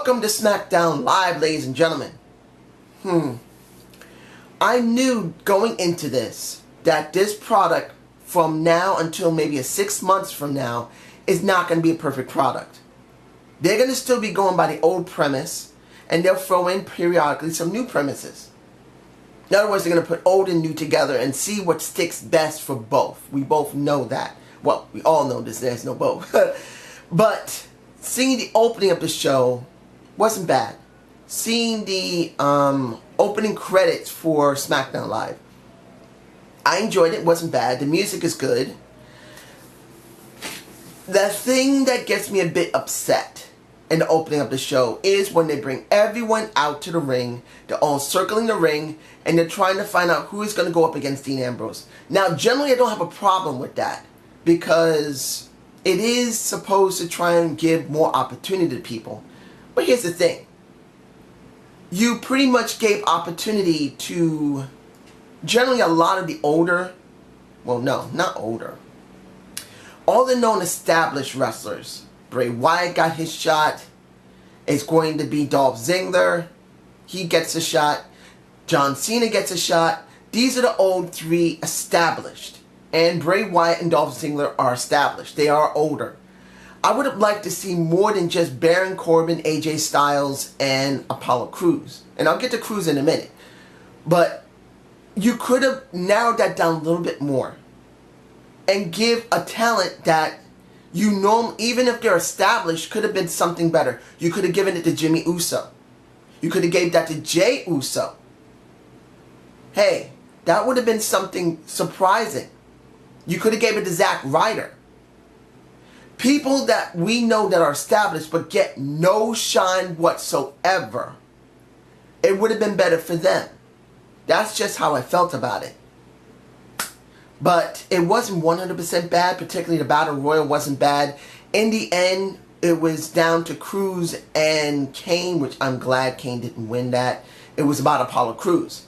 Welcome to SmackDown Live, ladies and gentlemen. I knew going into this that this product from now until maybe 6 months from now is not going to be a perfect product. They're going to still be going by the old premise, and they'll throw in periodically some new premises. In other words, they're going to put old and new together and see what sticks best for both. We both know that. Well, we all know this. There's no both. But seeing the opening of the show wasn't bad. Seeing the opening credits for SmackDown Live, I enjoyed it. Wasn't bad. The music is good. The thing that gets me a bit upset in the opening of the show is when they bring everyone out to the ring. They're all circling the ring, and they're trying to find out who is going to go up against Dean Ambrose. Now, generally, I don't have a problem with that, because it is supposed to try and give more opportunity to people. But here's the thing. You pretty much gave opportunity to generally a lot of the older, well, no, not older, all the known established wrestlers. Bray Wyatt got his shot. It's going to be Dolph Ziggler. He gets a shot. John Cena gets a shot. These are the old three established. And Bray Wyatt and Dolph Ziggler are established. They are older. I would have liked to see more than just Baron Corbin, AJ Styles, and Apollo Crews. And I'll get to Crews in a minute. But you could have narrowed that down a little bit more. And give a talent that you know, even if they're established, could have been something better. You could have given it to Jimmy Uso. You could have gave that to Jey Uso. Hey, that would have been something surprising. You could have gave it to Zack Ryder. People that we know that are established but get no shine whatsoever. It would have been better for them. That's just how I felt about it. But it wasn't 100% bad, particularly the Battle Royal wasn't bad. In the end, it was down to Crews and Kane, which I'm glad Kane didn't win that. It was about Apollo Crews.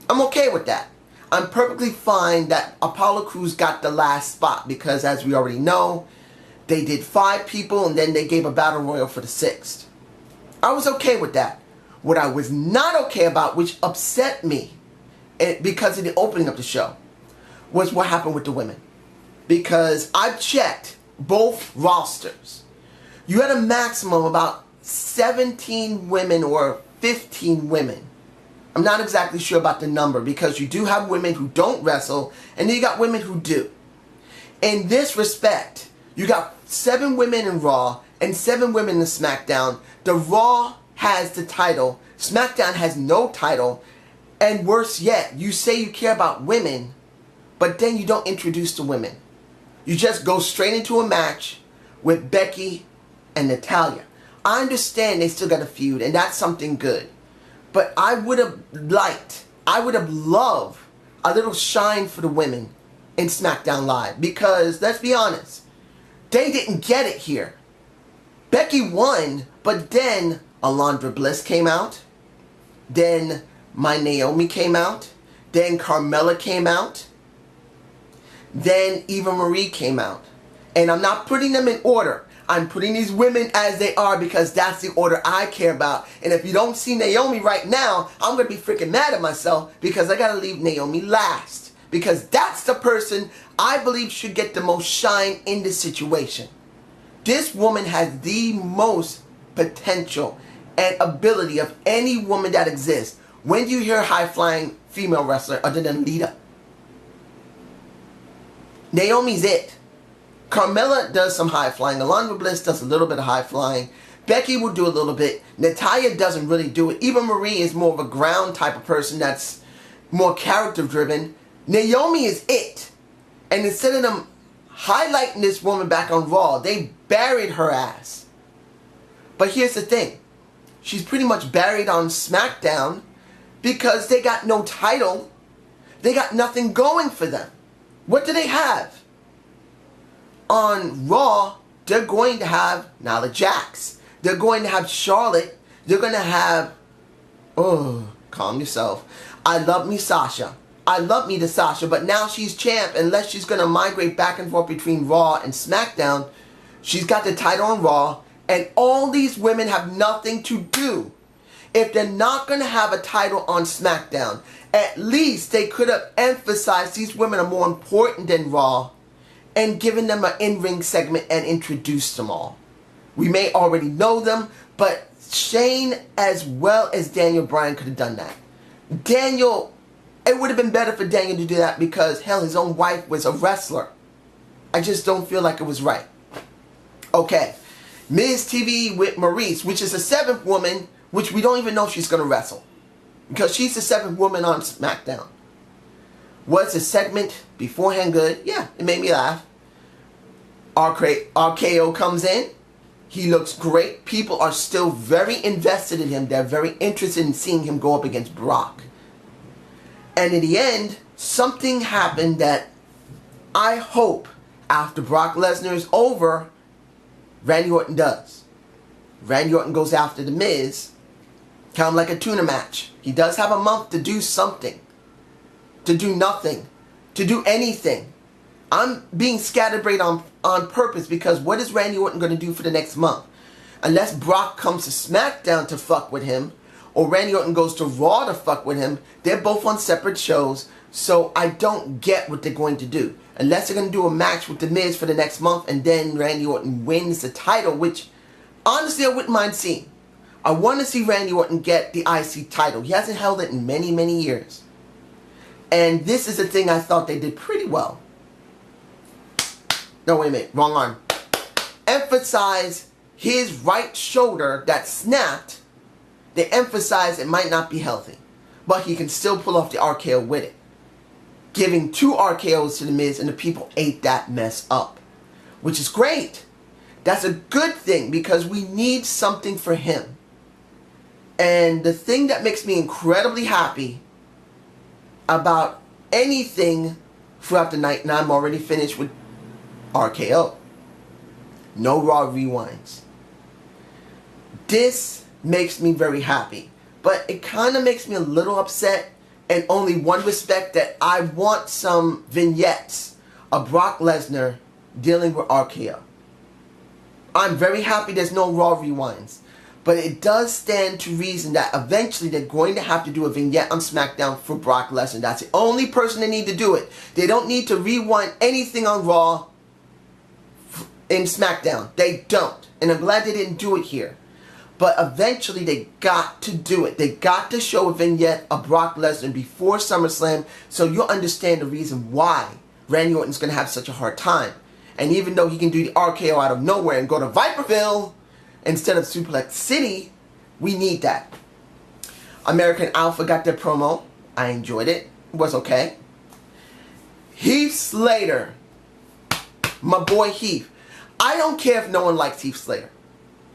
I'm okay with that. I'm perfectly fine that Apollo Crews got the last spot because, as we already know, they did 5 people and then they gave a Battle Royal for the 6th. I was okay with that. What I was not okay about, which upset me because of the opening of the show, was what happened with the women. Because I've checked both rosters. You had a maximum of about 17 women or 15 women. I'm not exactly sure about the number, because you do have women who don't wrestle and then you got women who do. In this respect, you got 7 women in Raw and 7 women in SmackDown. The Raw has the title. SmackDown has no title. And worse yet, you say you care about women, but then you don't introduce the women. You just go straight into a match with Becky and Natalya. I understand they still got a feud, and that's something good. But I would have loved a little shine for the women in SmackDown Live. Because, let's be honest, they didn't get it here. Becky won, but then Alundra Bliss came out. Then my Naomi came out. Then Carmella came out. Then Eva Marie came out. And I'm not putting them in order. I'm putting these women as they are because that's the order I care about. And if you don't see Naomi right now, I'm going to be freaking mad at myself because I got to leave Naomi last. Because that's the person I believe should get the most shine in this situation. This woman has the most potential and ability of any woman that exists. When do you hear a high-flying female wrestler other than Lita? Naomi's it. Carmella does some high flying. Alundra Bliss does a little bit of high flying. Becky will do a little bit. Natalya doesn't really do it. Eva Marie is more of a ground type of person that's more character driven. Naomi is it. And instead of them highlighting this woman back on Raw, they buried her ass. But here's the thing. She's pretty much buried on SmackDown because they got no title. They got nothing going for them. What do they have? On Raw, they're going to have Nia Jax. They're going to have Charlotte. They're going to have... Oh, calm yourself. I love me Sasha. I love me to Sasha, but now she's champ. Unless she's going to migrate back and forth between Raw and SmackDown, she's got the title on Raw. And all these women have nothing to do. If they're not going to have a title on SmackDown, at least they could have emphasized these women are more important than Raw and given them an in-ring segment and introduced them all. We may already know them, but Shane as well as Daniel Bryan could have done that. Daniel, it would have been better for Daniel to do that because, hell, his own wife was a wrestler. I just don't feel like it was right. Okay. Miz TV with Maurice, which is the 7th woman, which we don't even know if she's going to wrestle. Because she's the 7th woman on SmackDown. Was the segment beforehand good? Yeah, it made me laugh. RKO comes in. He looks great. People are still very invested in him. They're very interested in seeing him go up against Brock. And in the end, something happened that I hope after Brock Lesnar is over, Randy Orton does. Randy Orton goes after The Miz, kind of like a tuna match. He does have a month to do something, to do nothing, to do anything. I'm being scatterbrained on purpose because what is Randy Orton going to do for the next month? Unless Brock comes to SmackDown to fuck with him, or Randy Orton goes to Raw to fuck with him, they're both on separate shows, so I don't get what they're going to do. Unless they're going to do a match with The Miz for the next month and then Randy Orton wins the title, which honestly I wouldn't mind seeing. I want to see Randy Orton get the IC title. He hasn't held it in many, many years. And this is the thing I thought they did pretty well. No, wait a minute. Wrong arm. Emphasize his right shoulder that snapped. They emphasize it might not be healthy, but he can still pull off the RKO with it. Giving 2 RKOs to The Miz, and the people ate that mess up. Which is great. That's a good thing because we need something for him. And the thing that makes me incredibly happy about anything throughout the night, and I'm already finished with RKO. No Raw rewinds. This makes me very happy. But it kind of makes me a little upset in only one respect, that I want some vignettes of Brock Lesnar dealing with RKO. I'm very happy there's no Raw rewinds. But it does stand to reason that eventually they're going to have to do a vignette on SmackDown for Brock Lesnar. That's the only person they need to do it. They don't need to rewind anything on Raw in SmackDown. They don't. And I'm glad they didn't do it here. But eventually they got to do it. They got to show a vignette of Brock Lesnar before SummerSlam so you'll understand the reason why Randy Orton's going to have such a hard time. And even though he can do the RKO out of nowhere and go to Viperville instead of Suplex City, we need that. American Alpha got their promo. I enjoyed it. It was okay. Heath Slater. My boy Heath. I don't care if no one likes Heath Slater.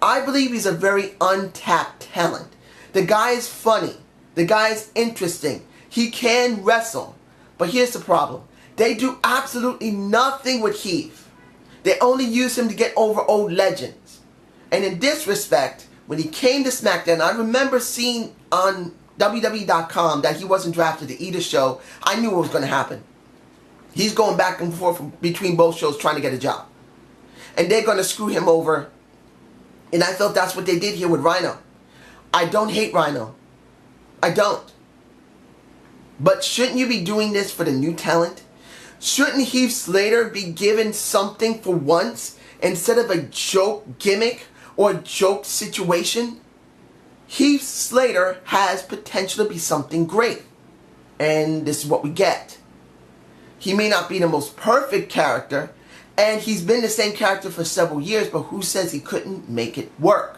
I believe he's a very untapped talent. The guy is funny. The guy is interesting. He can wrestle. But here's the problem. They do absolutely nothing with Heath. They only use him to get over old legends. And in this respect, when he came to SmackDown, I remember seeing on WWE.com that he wasn't drafted to either show. I knew what was going to happen. He's going back and forth between both shows trying to get a job. And they're going to screw him over. And I felt that's what they did here with Rhino. I don't hate Rhino. I don't. But shouldn't you be doing this for the new talent? Shouldn't Heath Slater be given something for once instead of a joke gimmick or a joke situation? Heath Slater has potential to be something great. And this is what we get. He may not be the most perfect character, and he's been the same character for several years, but who says he couldn't make it work?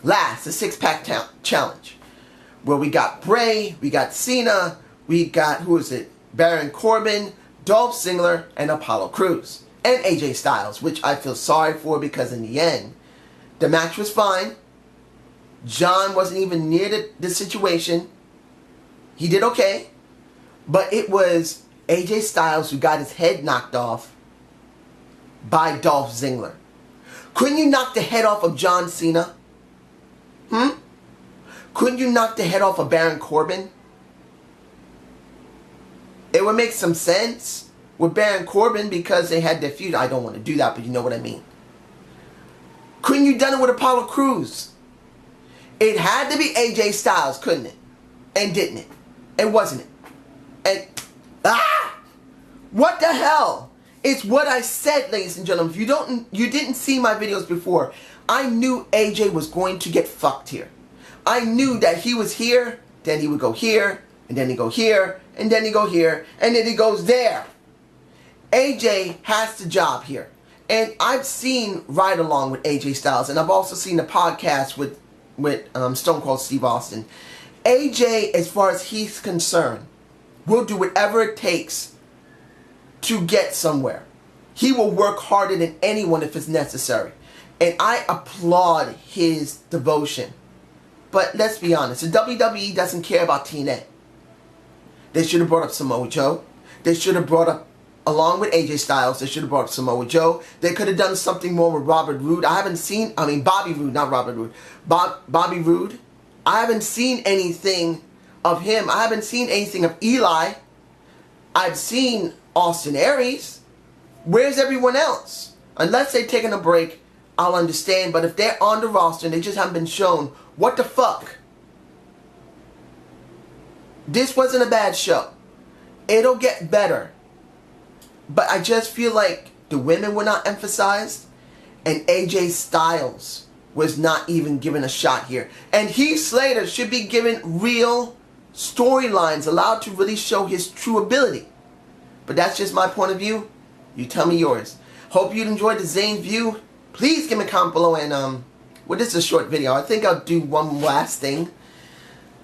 Last, the six-pack challenge, where we got Bray, we got Cena, we got, who is it? Baron Corbin, Dolph Ziggler, and Apollo Crews. And AJ Styles, which I feel sorry for because in the end, the match was fine. John wasn't even near the situation. He did okay. But it was AJ Styles who got his head knocked off by Dolph Ziggler. Couldn't you knock the head off of John Cena? Couldn't you knock the head off of Baron Corbin? It would make some sense with Baron Corbin because they had their feud. I don't want to do that, but you know what I mean. Couldn't you done it with Apollo Crews? It had to be AJ Styles, couldn't it? And didn't it? And wasn't it? And what the hell? It's what I said, ladies and gentlemen. If you didn't see my videos before, I knew AJ was going to get fucked here. I knew that he was here, then he would go here, and then he'd go here, and then he'd go here, and then he goes there. AJ has the job here. And I've seen Ride Along with AJ Styles, and I've also seen the podcast with Stone Cold Steve Austin. AJ, as far as he's concerned, will do whatever it takes to get somewhere. He will work harder than anyone if it's necessary. And I applaud his devotion. But let's be honest, the WWE doesn't care about TNA. They should have brought up Samoa Joe. They should have brought up, along with AJ Styles, they should have brought up Samoa Joe. They could have done something more with Bobby Roode, not Robert Roode. Bobby Roode. I haven't seen anything of him. I haven't seen anything of Eli. I've seen Austin Aries. Where's everyone else? Unless they've taken a break, I'll understand. But if they're on the roster and they just haven't been shown, what the fuck? This wasn't a bad show. It'll get better. But I just feel like the women were not emphasized, and AJ Styles was not even given a shot here. And Heath Slater should be given real storylines, allowed to really show his true ability. But that's just my point of view. You tell me yours. Hope you enjoyed the Zane view. Please give me a comment below, and well, this is a short video. I think I'll do one last thing.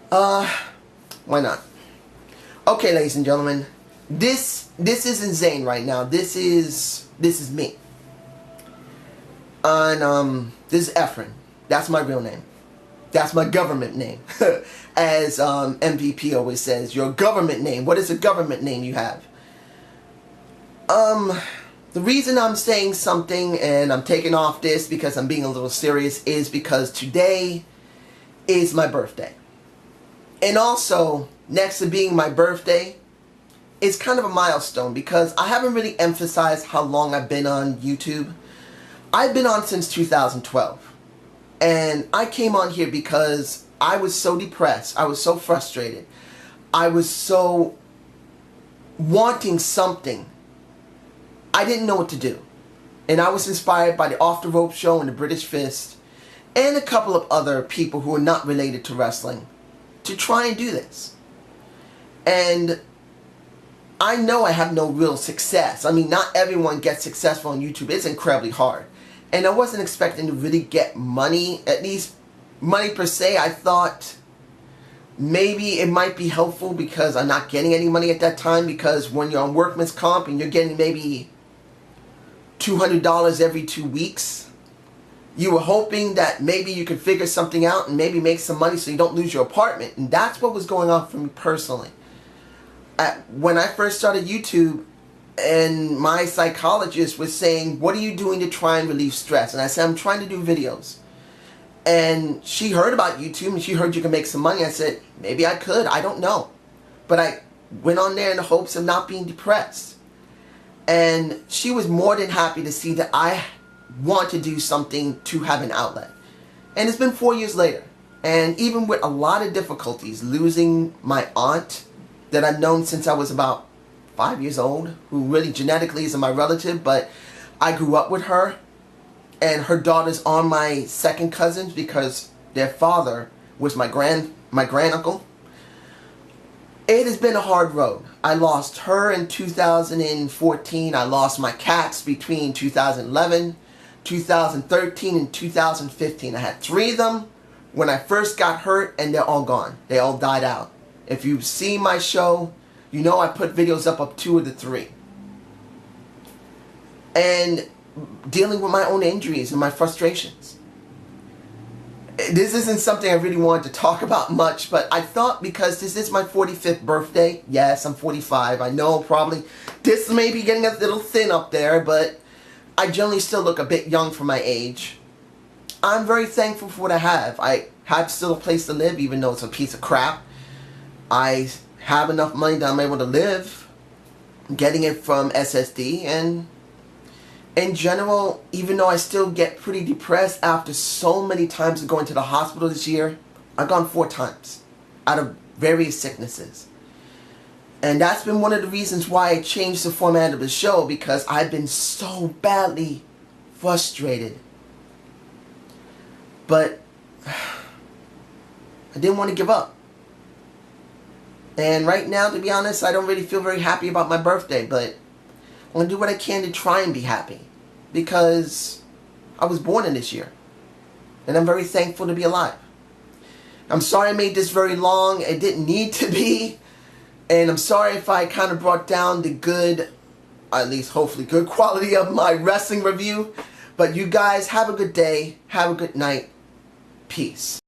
Why not? Okay, ladies and gentlemen. This isn't Zane right now. This is me. And this is Efren. That's my real name. That's my government name. As MVP always says, your government name. What is the government name you have? The reason I'm saying something and I'm taking off this because I'm being a little serious is because today is my birthday. And also, next to being my birthday, it's kind of a milestone because I haven't really emphasized how long I've been on YouTube. I've been on since 2012. And I came on here because I was so depressed. I was so frustrated. I was so wanting something. I didn't know what to do. And I was inspired by the Off the Rope show and the British Fist and a couple of other people who are not related to wrestling to try and do this. And I know I have no real success. I mean, not everyone gets successful on YouTube. It's incredibly hard. And I wasn't expecting to really get money, at least money per se. I thought maybe it might be helpful because I'm not getting any money at that time, because when you're on workman's comp and you're getting maybe $200 every 2 weeks, you were hoping that maybe you could figure something out and maybe make some money so you don't lose your apartment. And that's what was going on for me personally. When I first started YouTube, and my psychologist was saying, what are you doing to try and relieve stress? And I said, I'm trying to do videos. And she heard about YouTube and she heard you can make some money. I said, maybe I could. I don't know. But I went on there in the hopes of not being depressed. And she was more than happy to see that I want to do something to have an outlet. And it's been 4 years later. And even with a lot of difficulties, losing my aunt that I've known since I was about 5 years old, who really genetically isn't my relative, but I grew up with her, and her daughters are my second cousins because their father was my granduncle. It has been a hard road. I lost her in 2014. I lost my cats between 2011, 2013, and 2015. I had 3 of them when I first got hurt, and they're all gone. They all died out. If you've seen my show, you know I put videos up of 2 of the 3. And dealing with my own injuries and my frustrations. This isn't something I really wanted to talk about much, but I thought because this is my 45th birthday, yes, I'm 45, I know probably this may be getting a little thin up there, but I generally still look a bit young for my age. I'm very thankful for what I have. I have still a place to live, even though it's a piece of crap. I have enough money that I'm able to live, getting it from SSD, and in general, even though I still get pretty depressed after so many times of going to the hospital this year, I've gone 4 times out of various sicknesses. And that's been one of the reasons why I changed the format of the show, because I've been so badly frustrated. But I didn't want to give up. And right now, to be honest, I don't really feel very happy about my birthday, but I'm going to do what I can to try and be happy. Because I was born in this year. And I'm very thankful to be alive. I'm sorry I made this very long. It didn't need to be. And I'm sorry if I kind of brought down the good, at least hopefully good quality of my wrestling review. But you guys have a good day. Have a good night. Peace.